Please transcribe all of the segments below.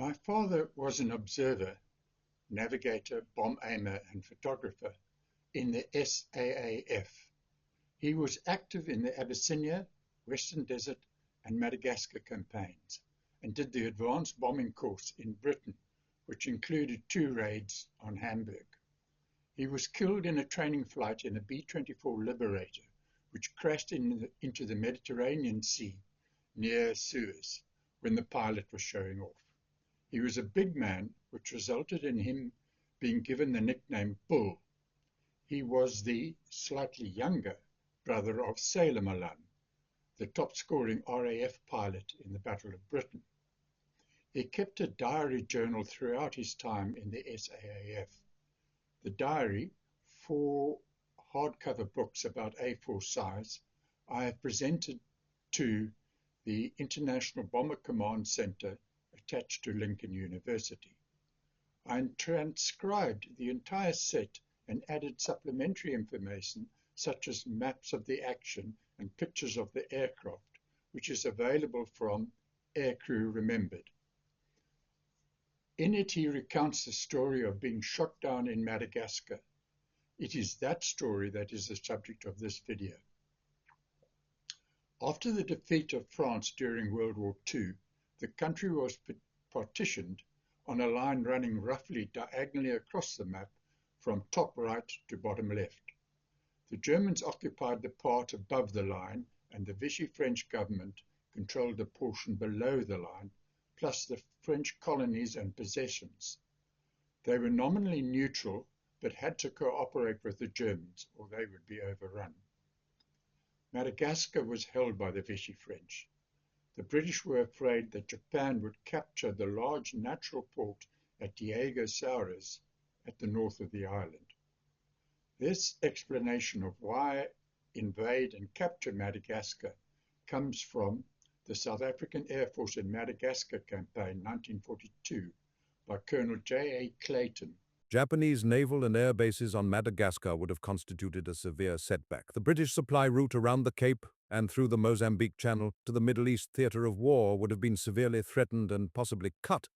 My father was an observer, navigator, bomb aimer and photographer in the SAAF. He was active in the Abyssinia, Western Desert and Madagascar campaigns and did the advanced bombing course in Britain, which included 2 raids on Hamburg. He was killed in a training flight in a B-24 Liberator, which crashed into the Mediterranean Sea near Suez when the pilot was showing off. He was a big man, which resulted in him being given the nickname Bull. He was the slightly younger brother of Sailor Malan, the top-scoring RAF pilot in the Battle of Britain. He kept a diary journal throughout his time in the SAAF. The diary, 4 hardcover books about A4 size, I have presented to the International Bomber Command Center attached to Lincoln University. I transcribed the entire set and added supplementary information such as maps of the action and pictures of the aircraft, which is available from Aircrew Remembered. In it, he recounts the story of being shot down in Madagascar. It is that story that is the subject of this video. After the defeat of France during World War II, the country was partitioned on a line running roughly diagonally across the map from top right to bottom left. The Germans occupied the part above the line, and the Vichy French government controlled the portion below the line, plus the French colonies and possessions. They were nominally neutral, but had to cooperate with the Germans, or they would be overrun. Madagascar was held by the Vichy French. The British were afraid that Japan would capture the large natural port at Diego SAurez at the north of the island. This explanation of why invade and capture Madagascar comes from the South African Air Force in Madagascar campaign 1942 by Colonel J.A. Clayton. Japanese naval and air bases on Madagascar would have constituted a severe setback. The British supply route around the Cape and through the Mozambique Channel to the Middle East theatre of war would have been severely threatened and possibly cut,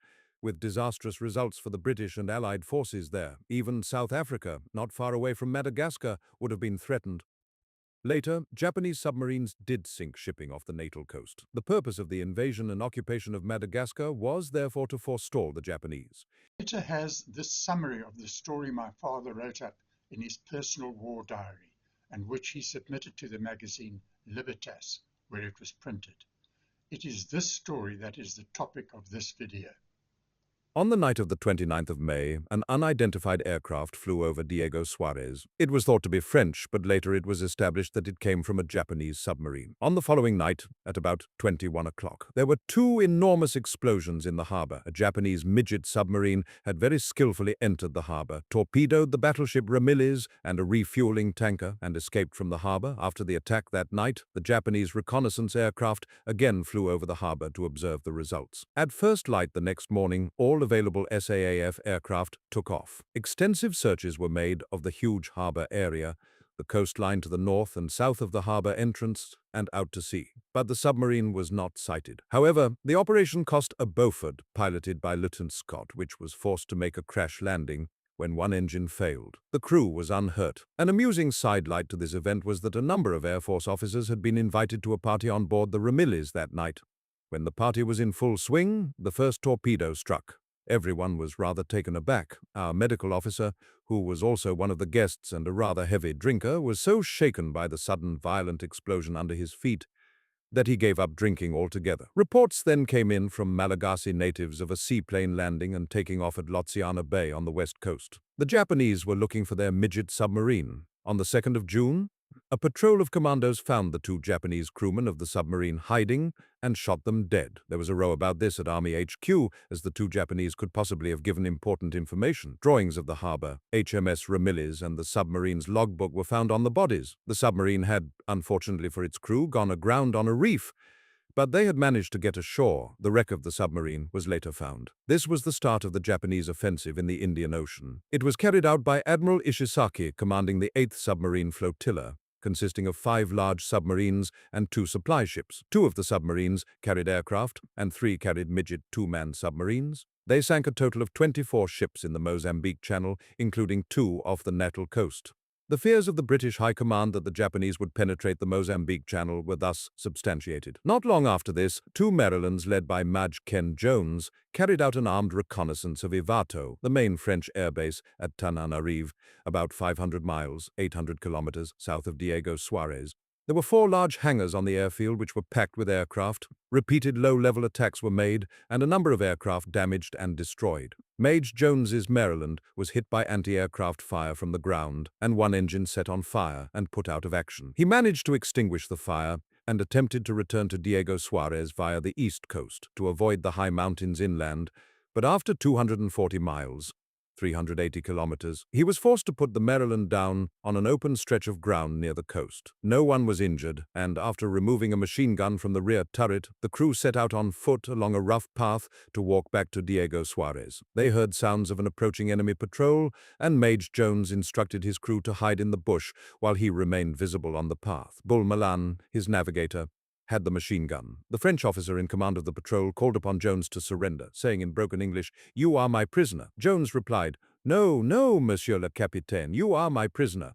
with disastrous results for the British and Allied forces there. Even South Africa, not far away from Madagascar, would have been threatened. Later, Japanese submarines did sink shipping off the natal coast. The purpose of the invasion and occupation of Madagascar was therefore to forestall the Japanese. It has this summary of the story my father wrote up in his personal war diary, and which he submitted to the magazine Libertas, where it was printed. It is this story that is the topic of this video. On the night of the 29th of May, an unidentified aircraft flew over Diego SAurez. It was thought to be French, but later it was established that it came from a Japanese submarine. On the following night, at about 21 o'clock, there were 2 enormous explosions in the harbor. A Japanese midget submarine had very skillfully entered the harbor, torpedoed the battleship Ramillies and a refueling tanker, and escaped from the harbor. After the attack that night, the Japanese reconnaissance aircraft again flew over the harbor to observe the results. At first light the next morning, all available SAAF aircraft took off. Extensive searches were made of the huge harbor area, the coastline to the north and south of the harbor entrance, and out to sea. But the submarine was not sighted. However, the operation cost a Beaufort, piloted by Lieutenant Scott, which was forced to make a crash landing when one engine failed. The crew was unhurt. An amusing sidelight to this event was that a number of Air Force officers had been invited to a party on board the Ramillies that night. When the party was in full swing, the first torpedo struck. Everyone was rather taken aback. Our medical officer, who was also one of the guests and a rather heavy drinker, was so shaken by the sudden violent explosion under his feet that he gave up drinking altogether. Reports then came in from Malagasy natives of a seaplane landing and taking off at Lotsiana Bay on the west coast. The Japanese were looking for their midget submarine. On the 2nd of June, a patrol of commandos found the 2 Japanese crewmen of the submarine hiding and shot them dead. There was a row about this at Army HQ, as the 2 Japanese could possibly have given important information. Drawings of the harbor, HMS Ramillies, and the submarine's logbook were found on the bodies. The submarine had, unfortunately for its crew, gone aground on a reef, but they had managed to get ashore. The wreck of the submarine was later found. This was the start of the Japanese offensive in the Indian Ocean. It was carried out by Admiral Ishisaki, commanding the 8th Submarine Flotilla, consisting of 5 large submarines and 2 supply ships. 2 of the submarines carried aircraft, and 3 carried midget 2-man submarines. They sank a total of 24 ships in the Mozambique Channel, including 2 off the Natal coast. The fears of the British High Command that the Japanese would penetrate the Mozambique Channel were thus substantiated. Not long after this, 2 Marylands led by Maj. Ken Jones carried out an armed reconnaissance of Ivato, the main French airbase at Tananarive, about 500 miles, 800 kilometers south of Diego SAURez. There were 4 large hangars on the airfield which were packed with aircraft. Repeated low-level attacks were made, and a number of aircraft damaged and destroyed. Maj. Jones's Maryland was hit by anti-aircraft fire from the ground, and 1 engine set on fire and put out of action. He managed to extinguish the fire and attempted to return to Diego SAURez via the east coast to avoid the high mountains inland, but after 240 miles, 380 kilometers, he was forced to put the Maryland down on an open stretch of ground near the coast. No one was injured, and after removing a machine gun from the rear turret, the crew set out on foot along a rough path to walk back to Diego SAURez. They heard sounds of an approaching enemy patrol, and Maj. Jones instructed his crew to hide in the bush while he remained visible on the path. Bull Malan, his navigator, had the machine gun. The French officer in command of the patrol called upon Jones to surrender, saying in broken English, "You are my prisoner." Jones replied, "No, no, Monsieur le Capitaine, you are my prisoner."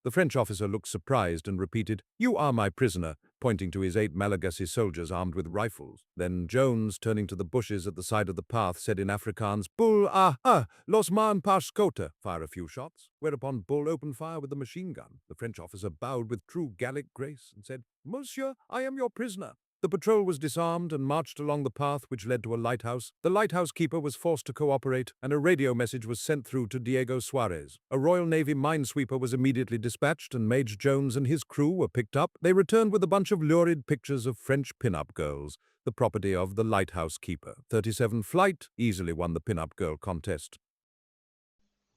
The French officer looked surprised and repeated, "You are my prisoner," pointing to his 8 Malagasy soldiers armed with rifles. Then Jones, turning to the bushes at the side of the path, said in Afrikaans, "Bull, los man pas skota," fire a few shots, whereupon Bull opened fire with the machine gun. The French officer bowed with true Gallic grace and said, "Monsieur, I am your prisoner." The patrol was disarmed and marched along the path which led to a lighthouse. The lighthouse keeper was forced to cooperate, and a radio message was sent through to Diego SAURez. A Royal Navy minesweeper was immediately dispatched, and Maj. Jones and his crew were picked up. They returned with a bunch of lurid pictures of French pin-up girls, the property of the lighthouse keeper. 37 Flight easily won the pin-up girl contest.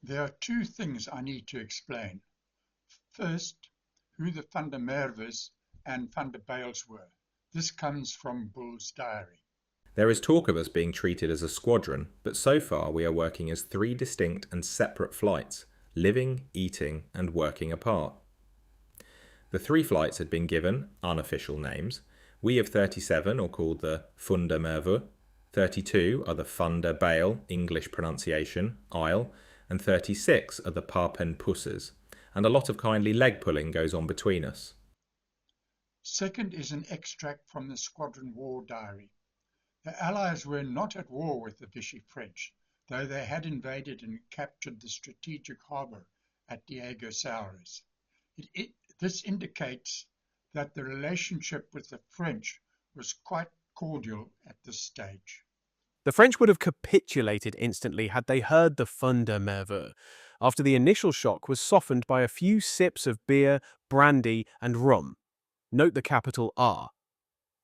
There are 2 things I need to explain. First, who the Van der Merwes and Van der Bales were. This comes from Bull's diary. There is talk of us being treated as a squadron, but so far we are working as 3 distinct and separate flights, living, eating, and working apart. The 3 flights had been given unofficial names. We of 37 are called the Van der Merwe, 32 are the Van der Bale, English pronunciation, Isle, and 36 are the Parpen Pusses, and a lot of kindly leg pulling goes on between us. Second is an extract from the Squadron War Diary. The Allies were not at war with the Vichy French, though they had invaded and captured the strategic harbour at Diego SAURez. This indicates that the relationship with the French was quite cordial at this stage. The French would have capitulated instantly had they heard the Van der Merwe, after the initial shock was softened by a few sips of beer, brandy, and rum. Note the capital R.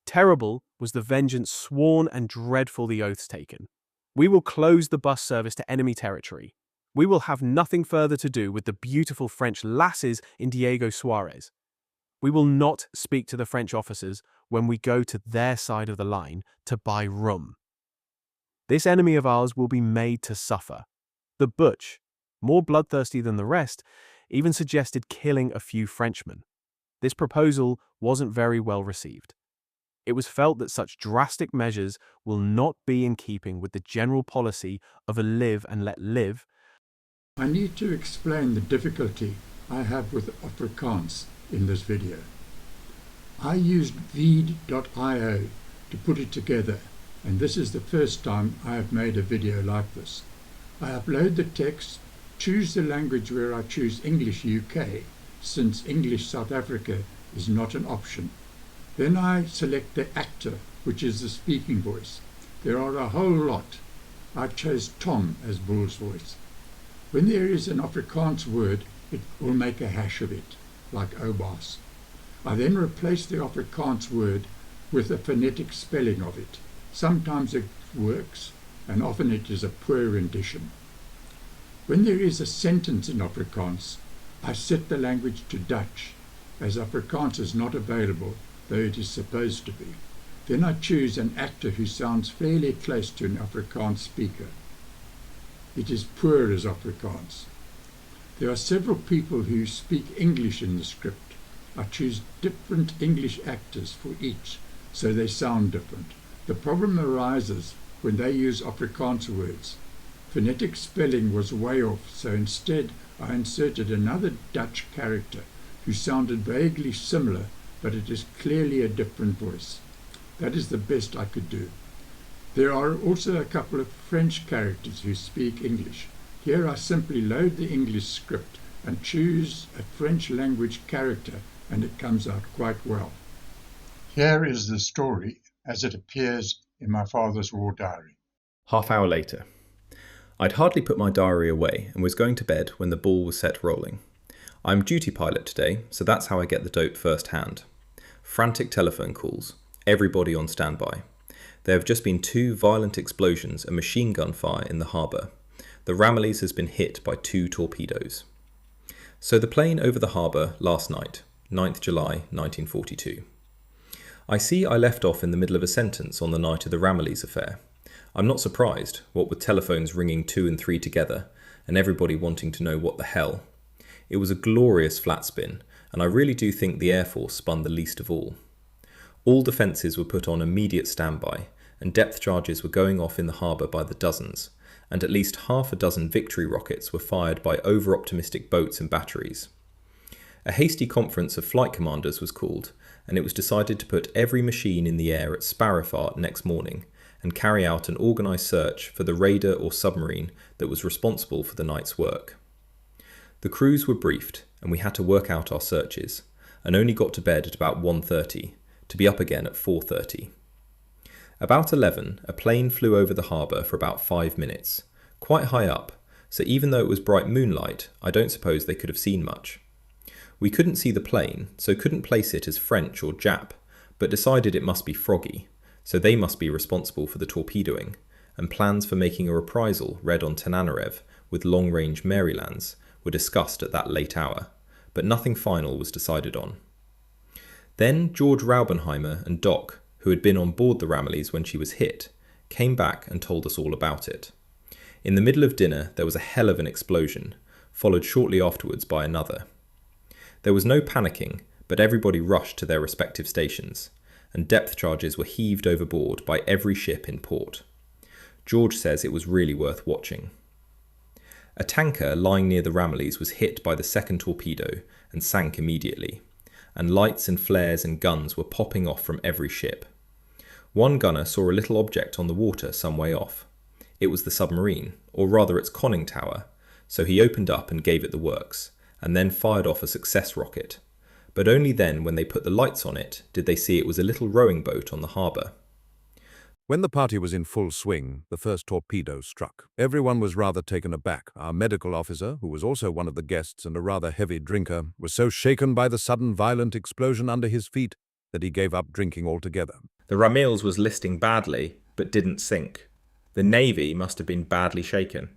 Terrible was the vengeance sworn and dreadful the oaths taken. We will close the bus service to enemy territory. We will have nothing further to do with the beautiful French lasses in Diego SAURez. We will not speak to the French officers when we go to their side of the line to buy rum. This enemy of ours will be made to suffer. The butch, more bloodthirsty than the rest, even suggested killing a few Frenchmen. This proposal wasn't very well received. It was felt that such drastic measures will not be in keeping with the general policy of a live and let live. I need to explain the difficulty I have with Afrikaans in this video. I used Veed.io to put it together, and this is the first time I have made a video like this. I upload the text, choose the language where I choose English UK, since English South Africa is not an option. Then I select the actor, which is the speaking voice. There are a whole lot. I chose Tom as Bull's voice. When there is an Afrikaans word, it will make a hash of it, like Obas. I then replace the Afrikaans word with a phonetic spelling of it. Sometimes it works, and often it is a poor rendition. When there is a sentence in Afrikaans, I set the language to Dutch, as Afrikaans is not available, though it is supposed to be. Then I choose an actor who sounds fairly close to an Afrikaans speaker. It is poor as Afrikaans. There are several people who speak English in the script, I choose different English actors for each, so they sound different. The problem arises when they use Afrikaans words. Phonetic spelling was way off, so instead I inserted another Dutch character who sounded vaguely similar, but it is clearly a different voice. That is the best I could do. There are also a couple of French characters who speak English. Here I simply load the English script and choose a French language character, and it comes out quite well. Here is the story as it appears in my father's war diary. Half-hour later. I'd hardly put my diary away and was going to bed when the ball was set rolling. I'm duty pilot today, so that's how I get the dope firsthand. Frantic telephone calls, everybody on standby. There have just been 2 violent explosions and machine gun fire in the harbour. The Ramillies has been hit by 2 torpedoes. So the plane over the harbour last night, 9th July 1942. I see I left off in the middle of a sentence on the night of the Ramillies affair. I'm not surprised, what with telephones ringing 2 and 3 together, and everybody wanting to know what the hell. It was a glorious flat spin, and I really do think the Air Force spun the least of all. All defences were put on immediate standby, and depth charges were going off in the harbour by the dozens, and at least half a dozen Victory rockets were fired by over-optimistic boats and batteries. A hasty conference of flight commanders was called, and it was decided to put every machine in the air at Sparrowfart next morning and carry out an organised search for the raider or submarine that was responsible for the night's work. The crews were briefed, and we had to work out our searches, and only got to bed at about 1:30, to be up again at 4:30. About 11, a plane flew over the harbour for about 5 minutes, quite high up, so even though it was bright moonlight, I don't suppose they could have seen much. We couldn't see the plane, so couldn't place it as French or Jap, but decided it must be Froggy, so they must be responsible for the torpedoing, and plans for making a reprisal read on Tananarive with long-range Marylands were discussed at that late hour, but nothing final was decided on. Then George Raubenheimer and Doc, who had been on board the Ramillies when she was hit, came back and told us all about it. In the middle of dinner there was a hell of an explosion, followed shortly afterwards by another. There was no panicking, but everybody rushed to their respective stations, and depth charges were heaved overboard by every ship in port. George says it was really worth watching. A tanker lying near the Ramillies was hit by the second torpedo and sank immediately, and lights and flares and guns were popping off from every ship. One gunner saw a little object on the water some way off. It was the submarine, or rather its conning tower, so he opened up and gave it the works, and then fired off a success rocket. But only then, when they put the lights on it, did they see it was a little rowing boat on the harbour. When the party was in full swing, the first torpedo struck. Everyone was rather taken aback. Our medical officer, who was also one of the guests and a rather heavy drinker, was so shaken by the sudden violent explosion under his feet that he gave up drinking altogether. The Ramillies was listing badly, but didn't sink. The Navy must have been badly shaken,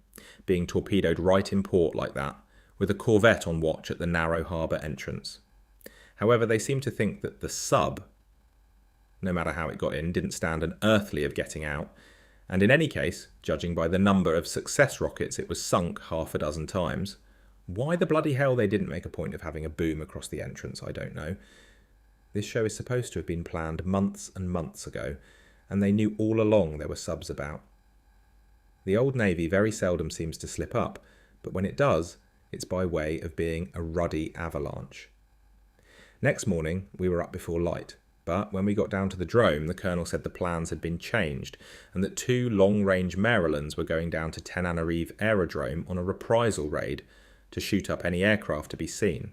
being torpedoed right in port like that, with a corvette on watch at the narrow harbour entrance. However, they seem to think that the sub, no matter how it got in, didn't stand an earthly of getting out, and in any case, judging by the number of success rockets it was sunk half a dozen times. Why the bloody hell they didn't make a point of having a boom across the entrance, I don't know. This show is supposed to have been planned months and months ago, and they knew all along there were subs about. The old Navy very seldom seems to slip up, but when it does, it's by way of being a ruddy avalanche. Next morning, we were up before light. But when we got down to the drome, the colonel said the plans had been changed and that 2 long-range Marylands were going down to Tananarive aerodrome on a reprisal raid to shoot up any aircraft to be seen.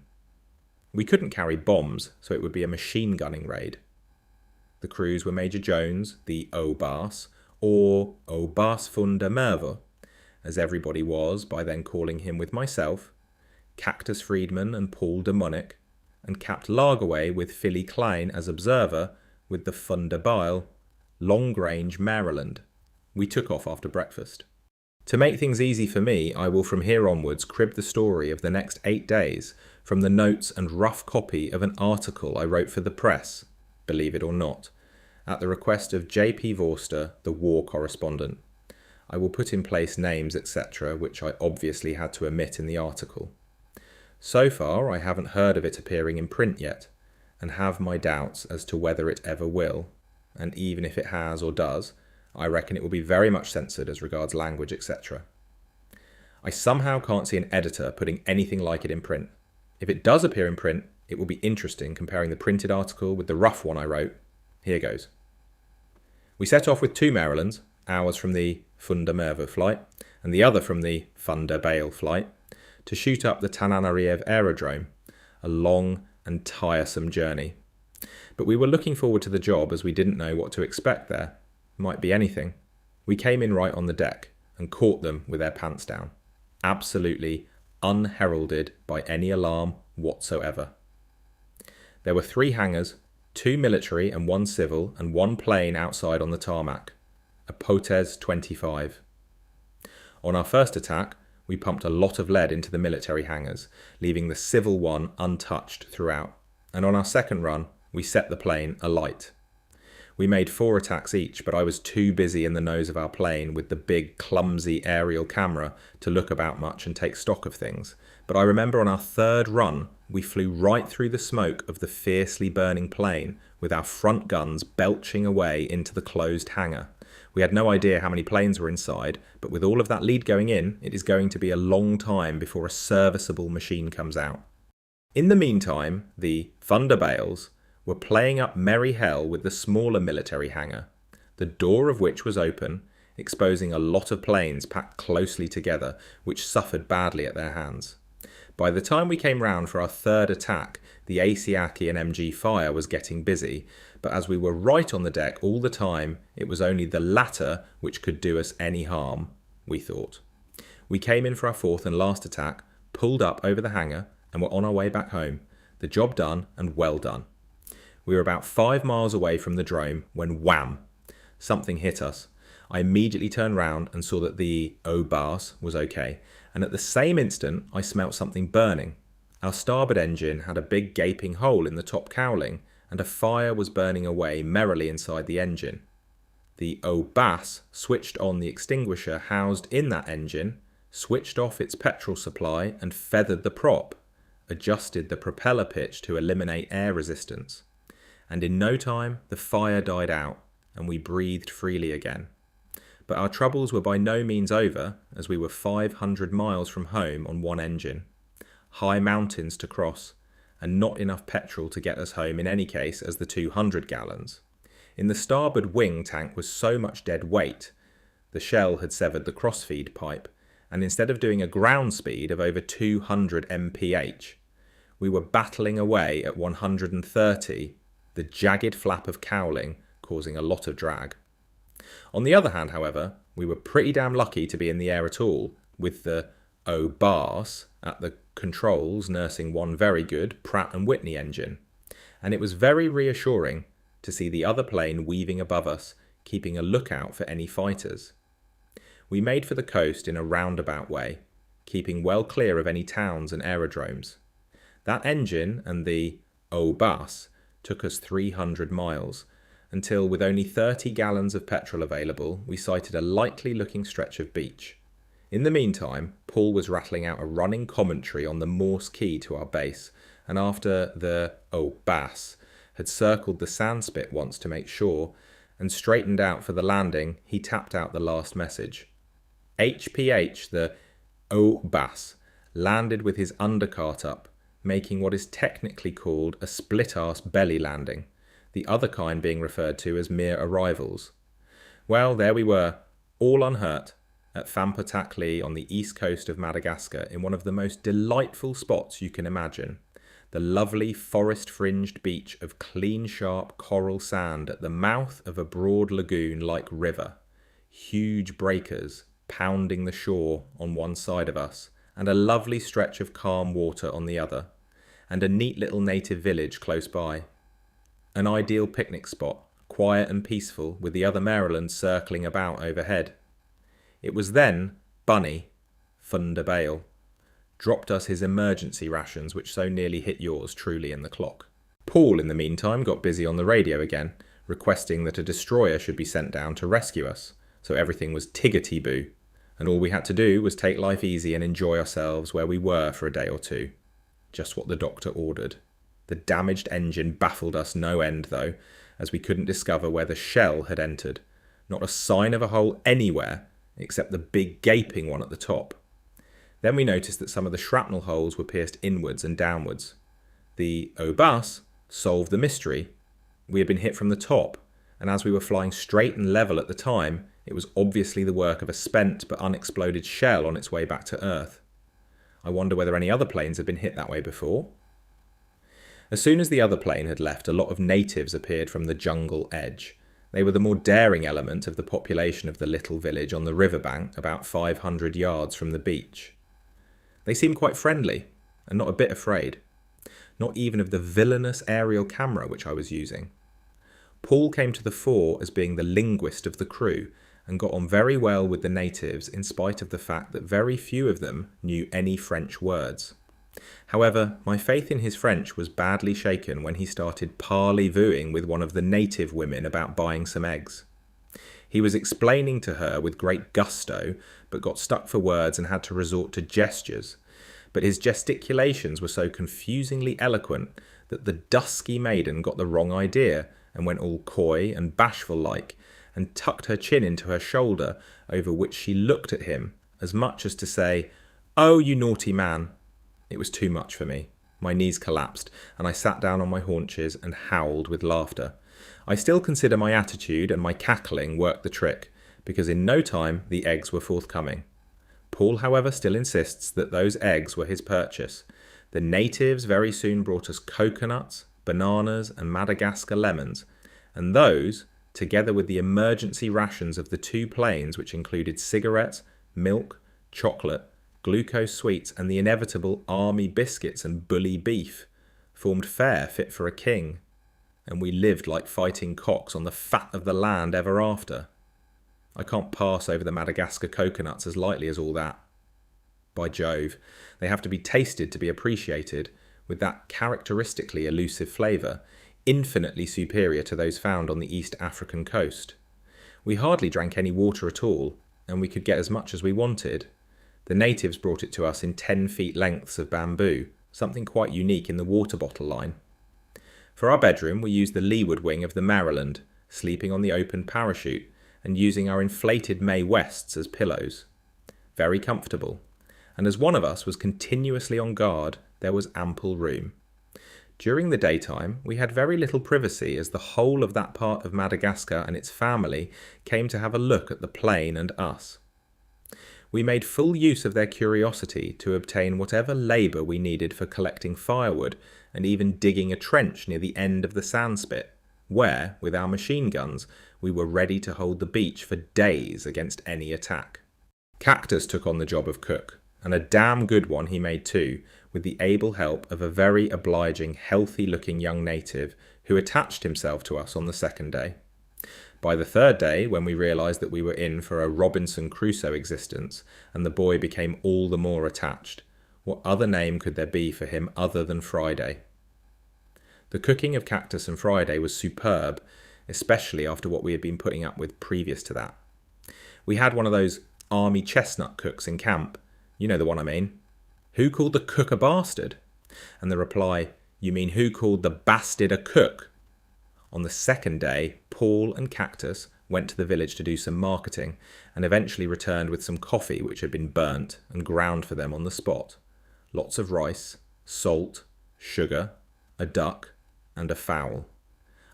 We couldn't carry bombs, so it would be a machine gunning raid. The crews were Major Jones, the Obas, or Obas von der Merwe, as everybody was by then calling him with myself, Cactus Friedman and Paul de Munich, and Capt Lagerway with Philly Klein as observer with the Thunderbile, long-range Maryland. We took off after breakfast. To make things easy for me, I will from here onwards crib the story of the next 8 days from the notes and rough copy of an article I wrote for the press, believe it or not, at the request of J.P. Vorster, the war correspondent. I will put in place names, etc., which I obviously had to omit in the article. So far, I haven't heard of it appearing in print yet, and have my doubts as to whether it ever will, and even if it has or does, I reckon it will be very much censored as regards language, etc. I somehow can't see an editor putting anything like it in print. If it does appear in print, it will be interesting comparing the printed article with the rough one I wrote. Here goes. We set off with 2 Marylands, ours from the Funda Merwe flight, and the other from the Funda Bale flight, to shoot up the Tananarive aerodrome, a long and tiresome journey. But we were looking forward to the job as we didn't know what to expect there. Might be anything. We came in right on the deck and caught them with their pants down. Absolutely unheralded by any alarm whatsoever. There were 3 hangars, 2 military and 1 civil, and 1 plane outside on the tarmac, a Potez 25. On our first attack, we pumped a lot of lead into the military hangars, leaving the civil one untouched throughout, and on our second run, we set the plane alight. We made 4 attacks each, but I was too busy in the nose of our plane with the big, clumsy aerial camera to look about much and take stock of things. But I remember on our 3rd run, we flew right through the smoke of the fiercely burning plane, with our front guns belching away into the closed hangar. We had no idea how many planes were inside, but with all of that lead going in, it is going to be a long time before a serviceable machine comes out. In the meantime, the Funda Bales were playing up merry hell with the smaller military hangar, the door of which was open, exposing a lot of planes packed closely together, which suffered badly at their hands. By the time we came round for our 3rd attack, the Asiaki and MG fire was getting busy, but as we were right on the deck all the time, it was only the latter which could do us any harm, we thought. We came in for our 4th and last attack, pulled up over the hangar, and were on our way back home. The job done, and well done. We were about 5 miles away from the drome when wham! Something hit us. I immediately turned round and saw that the O-Bars was okay, and at the same instant I smelt something burning. Our starboard engine had a big gaping hole in the top cowling, and a fire was burning away merrily inside the engine. The O-Bass switched on the extinguisher housed in that engine, switched off its petrol supply and feathered the prop, adjusted the propeller pitch to eliminate air resistance. And in no time the fire died out and we breathed freely again. But our troubles were by no means over, as we were 500 miles from home on 1 engine, high mountains to cross, and not enough petrol to get us home in any case as the 200 gallons. In the starboard wing tank was so much dead weight, the shell had severed the crossfeed pipe, and instead of doing a ground speed of over 200 mph, we were battling away at 130, the jagged flap of cowling causing a lot of drag. On the other hand, however, we were pretty damn lucky to be in the air at all, with the O-Bars at the controls nursing 1 very good Pratt & Whitney engine, and it was very reassuring to see the other plane weaving above us, keeping a lookout for any fighters. We made for the coast in a roundabout way, keeping well clear of any towns and aerodromes. That engine and the O-Bas took us 300 miles, until with only 30 gallons of petrol available, we sighted a likely looking stretch of beach. In the meantime, Paul was rattling out a running commentary on the Morse key to our base, and after the O-Bas had circled the sandspit once to make sure, and straightened out for the landing, he tapped out the last message. HPH, the O-Bas, landed with his undercart up, making what is technically called a split-arse belly landing, the other kind being referred to as mere arrivals. Well, there we were, all unhurt, at Fampatakli on the east coast of Madagascar in one of the most delightful spots you can imagine, the lovely forest-fringed beach of clean sharp coral sand at the mouth of a broad lagoon-like river, huge breakers pounding the shore on one side of us, and a lovely stretch of calm water on the other, and a neat little native village close by. An ideal picnic spot, quiet and peaceful, with the other Marylands circling about overhead. It was then Bunny, Funda Bale, dropped us his emergency rations, which so nearly hit yours truly in the clock. Paul, in the meantime, got busy on the radio again, requesting that a destroyer should be sent down to rescue us, so everything was tiggity-boo, and all we had to do was take life easy and enjoy ourselves where we were for a day or two. just what the doctor ordered. The damaged engine baffled us no end, though, as we couldn't discover where the shell had entered. Not a sign of a hole anywhere, except the big gaping one at the top. Then we noticed that some of the shrapnel holes were pierced inwards and downwards. The obus solved the mystery. We had been hit from the top, and as we were flying straight and level at the time, it was obviously the work of a spent but unexploded shell on its way back to Earth. I wonder whether any other planes had been hit that way before. As soon as the other plane had left, a lot of natives appeared from the jungle edge. They were the more daring element of the population of the little village on the riverbank about 500 yards from the beach. They seemed quite friendly and not a bit afraid. Not even of the villainous aerial camera which I was using. Paul came to the fore as being the linguist of the crew and got on very well with the natives in spite of the fact that very few of them knew any French words. However, my faith in his French was badly shaken when he started parley-vooing with one of the native women about buying some eggs. He was explaining to her with great gusto, but got stuck for words and had to resort to gestures. But his gesticulations were so confusingly eloquent that the dusky maiden got the wrong idea and went all coy and bashful-like, and tucked her chin into her shoulder, over which she looked at him, as much as to say, "Oh, you naughty man." It was too much for me. My knees collapsed, and I sat down on my haunches and howled with laughter. I still consider my attitude and my cackling worked the trick, because in no time the eggs were forthcoming. Paul, however, still insists that those eggs were his purchase. The natives very soon brought us coconuts, bananas, and Madagascar lemons, and those, together with the emergency rations of the two planes, which included cigarettes, milk, chocolate, glucose sweets, and the inevitable army biscuits and bully beef, formed fare fit for a king, and we lived like fighting cocks on the fat of the land ever after. I can't pass over the Madagascar coconuts as lightly as all that. By Jove, they have to be tasted to be appreciated, with that characteristically elusive flavour, infinitely superior to those found on the East African coast. We hardly drank any water at all, and we could get as much as we wanted. The natives brought it to us in 10-feet lengths of bamboo, something quite unique in the water bottle line. For our bedroom, we used the leeward wing of the Maryland, sleeping on the open parachute, and using our inflated Mae Wests as pillows. Very comfortable, and as one of us was continuously on guard, there was ample room. During the daytime, we had very little privacy as the whole of that part of Madagascar and its family came to have a look at the plane and us. We made full use of their curiosity to obtain whatever labour we needed for collecting firewood and even digging a trench near the end of the sandspit, where, with our machine guns, we were ready to hold the beach for days against any attack. Cactus took on the job of cook, and a damn good one he made too, with the able help of a very obliging, healthy-looking young native who attached himself to us on the second day. By the third day, when we realised that we were in for a Robinson Crusoe existence, and the boy became all the more attached, what other name could there be for him other than Friday? The cooking of Cactus and Friday was superb, especially after what we had been putting up with previous to that. We had one of those army chestnut cooks in camp. You know the one I mean. Who called the cook a bastard? And the reply, you mean who called the bastard a cook? On the second day, Paul and Cactus went to the village to do some marketing and eventually returned with some coffee which had been burnt and ground for them on the spot. Lots of rice, salt, sugar, a duck, and a fowl.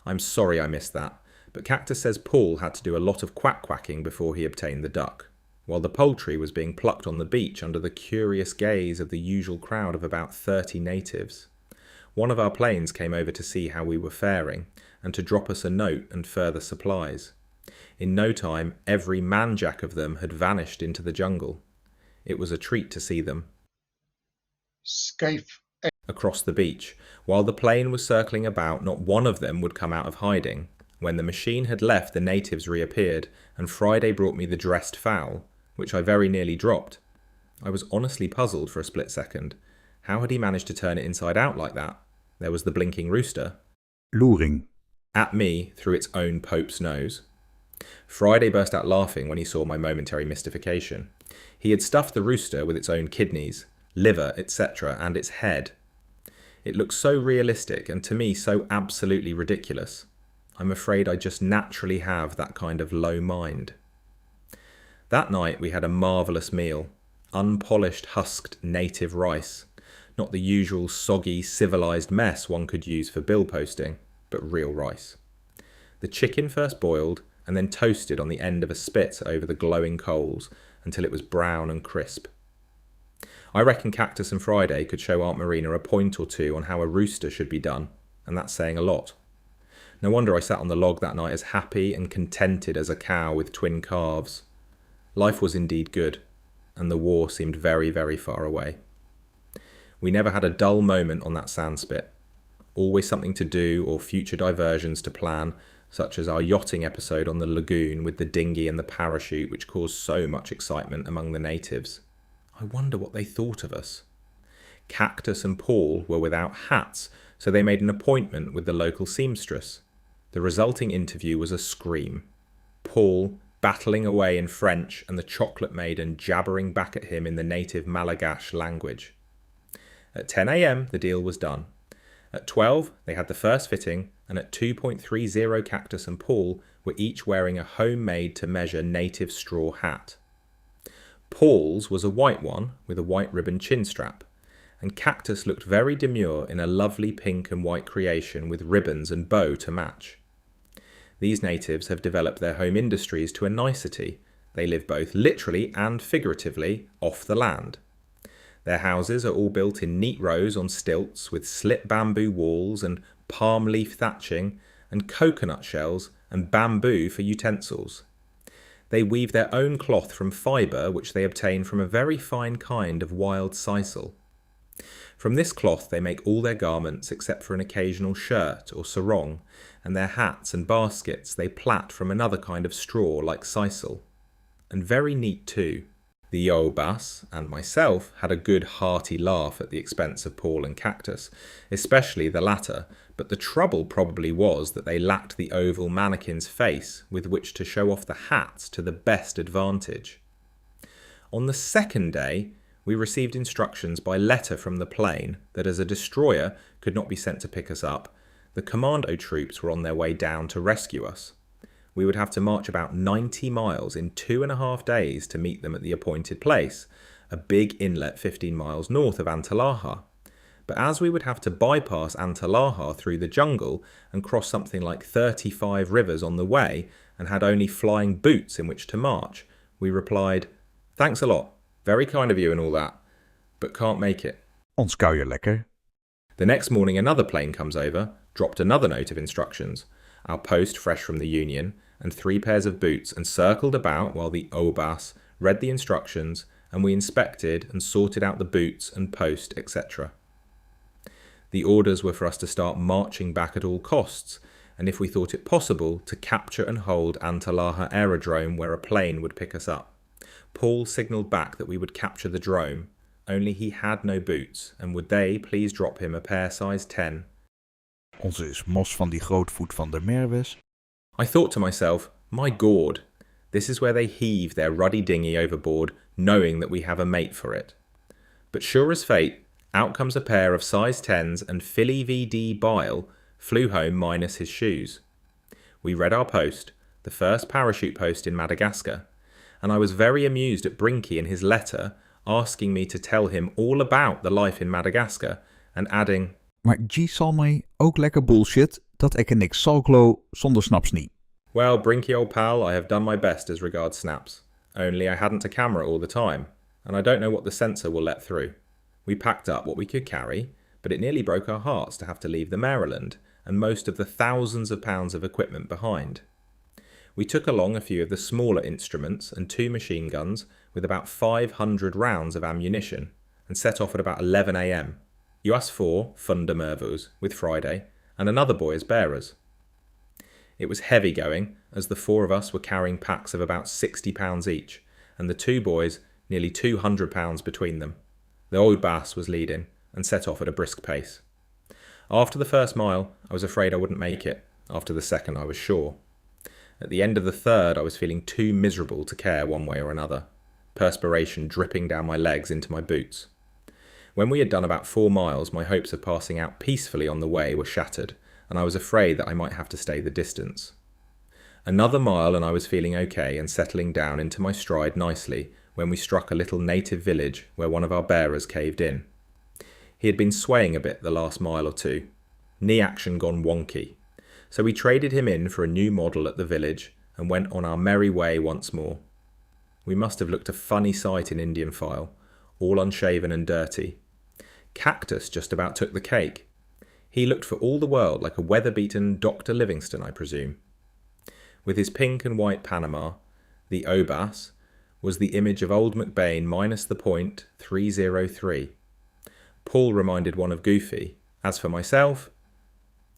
I'm sorry I missed that, but Cactus says Paul had to do a lot of quack-quacking before he obtained the duck, while the poultry was being plucked on the beach under the curious gaze of the usual crowd of about 30 natives. One of our planes came over to see how we were faring, and to drop us a note and further supplies. In no time, every man-jack of them had vanished into the jungle. It was a treat to see them. SAAF Across the beach, while the plane was circling about, not one of them would come out of hiding. When the machine had left, the natives reappeared, and Friday brought me the dressed fowl, which I very nearly dropped. I was honestly puzzled for a split second. How had he managed to turn it inside out like that? There was the blinking rooster. Luring. At me through its own Pope's nose. Friday burst out laughing when he saw my momentary mystification. He had stuffed the rooster with its own kidneys, liver, etc., and its head. It looks so realistic and to me so absolutely ridiculous. I'm afraid I just naturally have that kind of low mind. That night we had a marvellous meal. Unpolished husked native rice. Not the usual soggy civilised mess one could use for bill posting, but real rice. The chicken first boiled and then toasted on the end of a spit over the glowing coals until it was brown and crisp. I reckon Cactus and Friday could show Aunt Marina a point or two on how a rooster should be done, and that's saying a lot. No wonder I sat on the log that night as happy and contented as a cow with twin calves. Life was indeed good, and the war seemed very, very far away. We never had a dull moment on that sandspit. Always something to do or future diversions to plan, such as our yachting episode on the lagoon with the dinghy and the parachute, which caused so much excitement among the natives. I wonder what they thought of us. Cactus and Paul were without hats, so they made an appointment with the local seamstress. The resulting interview was a scream. Paul battling away in French and the chocolate maiden jabbering back at him in the native Malagash language. At 10 a.m. the deal was done. At 12 they had the first fitting, and at 2.30 Cactus and Paul were each wearing a homemade to measure native straw hat. Paul's was a white one with a white ribbon chin strap, and Cactus looked very demure in a lovely pink and white creation with ribbons and bow to match. These natives have developed their home industries to a nicety. They live both literally and figuratively off the land. Their houses are all built in neat rows on stilts with slit bamboo walls and palm leaf thatching and coconut shells and bamboo for utensils. They weave their own cloth from fibre which they obtain from a very fine kind of wild sisal. From this cloth they make all their garments except for an occasional shirt or sarong, and their hats and baskets they plait from another kind of straw like sisal. And very neat too. The Yobas and myself had a good hearty laugh at the expense of Paul and Cactus, especially the latter, but the trouble probably was that they lacked the oval mannequin's face with which to show off the hats to the best advantage. On the second day, we received instructions by letter from the plane that as a destroyer could not be sent to pick us up, the commando troops were on their way down to rescue us. We would have to march about 90 miles in 2.5 days to meet them at the appointed place, a big inlet 15 miles north of Antalaha. But as we would have to bypass Antalaha through the jungle and cross something like 35 rivers on the way and had only flying boots in which to march, we replied, "Thanks a lot, very kind of you and all that, but can't make it." Ons kou je lekker. The next morning another plane comes over, dropped another note of instructions, our post fresh from the Union, and 3 pairs of boots, and circled about while the Obas read the instructions and we inspected and sorted out the boots and post, etc. The orders were for us to start marching back at all costs, and if we thought it possible, to capture and hold Antalaha aerodrome where a plane would pick us up. Paul signalled back that we would capture the drome, only he had no boots, and would they please drop him a pair size 10. Onze is mos van die grootvoet van de Merwes. I thought to myself, my God, this is where they heave their ruddy dinghy overboard, knowing that we have a mate for it. But sure as fate, out comes a pair of size 10s, and Philly VD Bile flew home minus his shoes. We read our post, the first parachute post in Madagascar, and I was very amused at Brinky in his letter asking me to tell him all about the life in Madagascar, and adding, Maar G zal mij ook lekker bullshit dat ik er niks salklo zonder snaps niet. Well, Brinky old pal, I have done my best as regards snaps, only I hadn't a camera all the time, and I don't know what the sensor will let through. We packed up what we could carry, but it nearly broke our hearts to have to leave the Maryland and most of the thousands of pounds of equipment behind. We took along a few of the smaller instruments and 2 machine guns with about 500 rounds of ammunition and set off at about 11 a.m. US 4 Thunder Mervus with Friday and another boy as bearers. It was heavy going, as the 4 of us were carrying packs of about 60 pounds each, and the 2 boys nearly 200 pounds between them. The old bass was leading and set off at a brisk pace. After the first mile, I was afraid I wouldn't make it. After the second, I was sure. At the end of the third, I was feeling too miserable to care one way or another, perspiration dripping down my legs into my boots. When we had done about 4 miles, my hopes of passing out peacefully on the way were shattered, and I was afraid that I might have to stay the distance. Another mile and I was feeling okay and settling down into my stride nicely when we struck a little native village where one of our bearers caved in. He had been swaying a bit the last mile or two, knee action gone wonky, so we traded him in for a new model at the village and went on our merry way once more. We must have looked a funny sight in Indian file, all unshaven and dirty. Cactus just about took the cake. He looked for all the world like a weather-beaten Dr. Livingstone, I presume. With his pink and white Panama, the Obas was the image of old McBain minus the point 303. Paul reminded one of Goofy. As for myself,